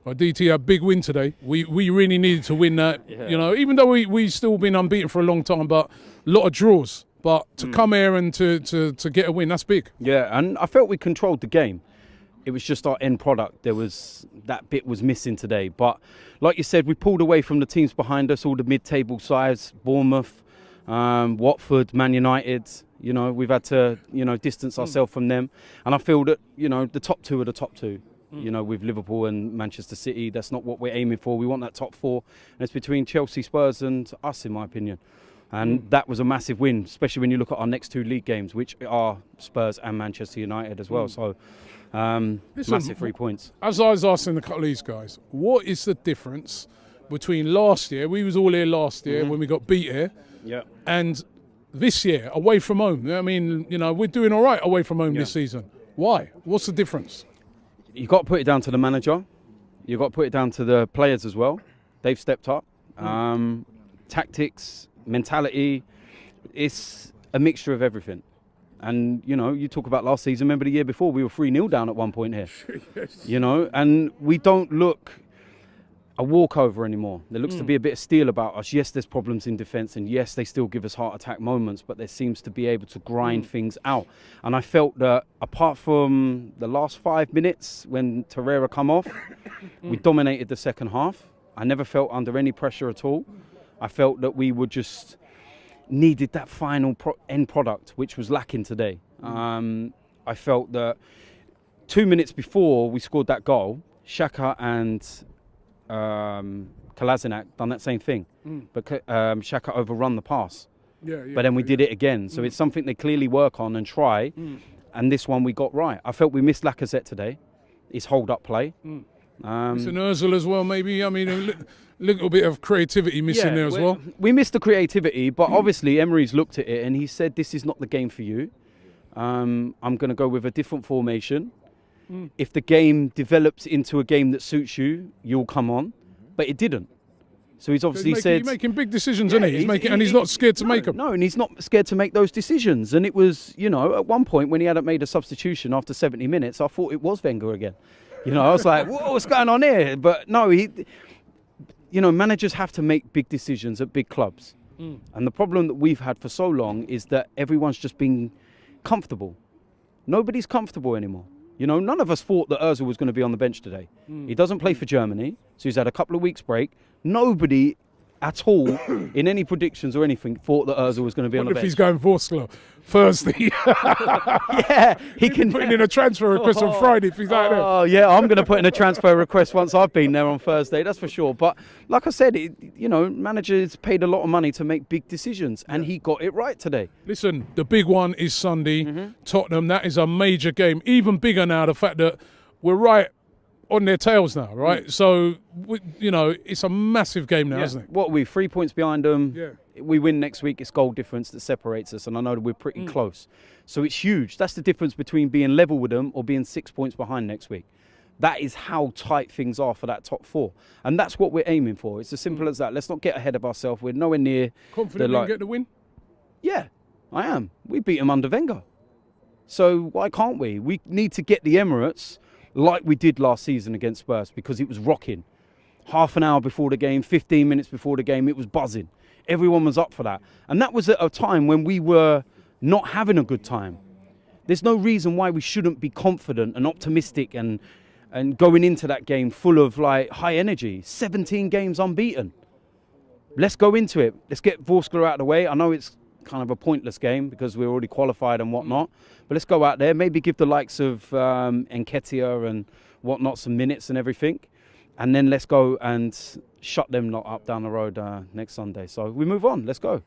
Well, DT, a big win today. We really needed to win that. Yeah. You know, even though we still been unbeaten for a long time, but a lot of draws. But to come here and to get a win, that's big. Yeah, and I felt we controlled the game. It was just our end product. That bit was missing today. But like you said, we pulled away from the teams behind us, all the mid-table sides, Bournemouth, Watford, Man United. You know, we've had to, distance ourselves from them. And I feel that, the top two are the top two. You know, with Liverpool and Manchester City, that's not what we're aiming for. We want that top four. And it's between Chelsea, Spurs and us, in my opinion. And that was a massive win, especially when you look at our next two league games, which are Spurs and Manchester United as well. So, massive 3 points. As I was asking a couple of these guys, what is the difference between last year, we was all here last year when we got beat here, and this year, away from home? I mean, we're doing all right away from home this season. Why? What's the difference? You've got to put it down to the manager. You've got to put it down to the players as well. They've stepped up. Tactics, mentality, it's a mixture of everything. And, you talk about last season, remember the year before, we were 3-0 down at one point here. Yes. And we don't look a walkover anymore. There looks to be a bit of steel about us. Yes, there's problems in defence, and yes, they still give us heart attack moments, but there seems to be able to grind things out. And I felt that apart from the last 5 minutes when Torreira come off, we dominated the second half. I never felt under any pressure at all. I felt that we were just needed that final end product, which was lacking today. I felt that 2 minutes before we scored that goal, Xhaka and Kolasinac done that same thing, but Xhaka overrun the pass. But then we did it again. So it's something they clearly work on and try. And this one we got right. I felt we missed Lacazette today. His hold-up play. It's an Ozil as well, maybe. I mean, a little bit of creativity missing there as well. We missed the creativity, but obviously Emery's looked at it and he said, this is not the game for you. I'm going to go with a different formation. If the game develops into a game that suits you, you'll come on. But it didn't. So he's obviously said... He's making big decisions, isn't he? He's not scared to make them. No, and he's not scared to make those decisions. And it was, at one point when he hadn't made a substitution after 70 minutes, I thought it was Wenger again. I was like, what's going on here? But no, managers have to make big decisions at big clubs. And the problem that we've had for so long is that everyone's just been comfortable. Nobody's comfortable anymore. None of us thought that Ozil was going to be on the bench today. He doesn't play for Germany, so he's had a couple of weeks break. Nobody at all in any predictions or anything thought that Ozil was going to be on the bench. If he's going Voskler Thursday. Yeah, he can put in a transfer request on Friday if he's out there. Oh yeah, I'm going to put in a transfer request once I've been there on Thursday, that's for sure. But like I said, managers paid a lot of money to make big decisions, and he got it right today. Listen, the big one is Sunday, Tottenham. That is a major game. Even bigger now, the fact that we're right on their tails now, right? So, it's a massive game now, isn't it? What are we, 3 points behind them? Yeah. We win next week, it's goal difference that separates us, and I know that we're pretty close. So it's huge. That's the difference between being level with them or being 6 points behind next week. That is how tight things are for that top four. And that's what we're aiming for. It's as simple as that. Let's not get ahead of ourselves. We're nowhere near... Confident we can get the win? Yeah, I am. We beat them under Wenger. So why can't we? We need to get the Emirates like we did last season against Spurs, because it was rocking. Half an hour before the game, 15 minutes before the game, it was buzzing. Everyone was up for that. And that was at a time when we were not having a good time. There's no reason why we shouldn't be confident and optimistic and going into that game full of high energy. 17 games unbeaten. Let's go into it. Let's get Voskler out of the way. I know it's kind of a pointless game because we're already qualified and whatnot. But let's go out there, maybe give the likes of Nketiah and whatnot some minutes and everything. And then let's go and shut them lot up down the road next Sunday. So we move on. Let's go.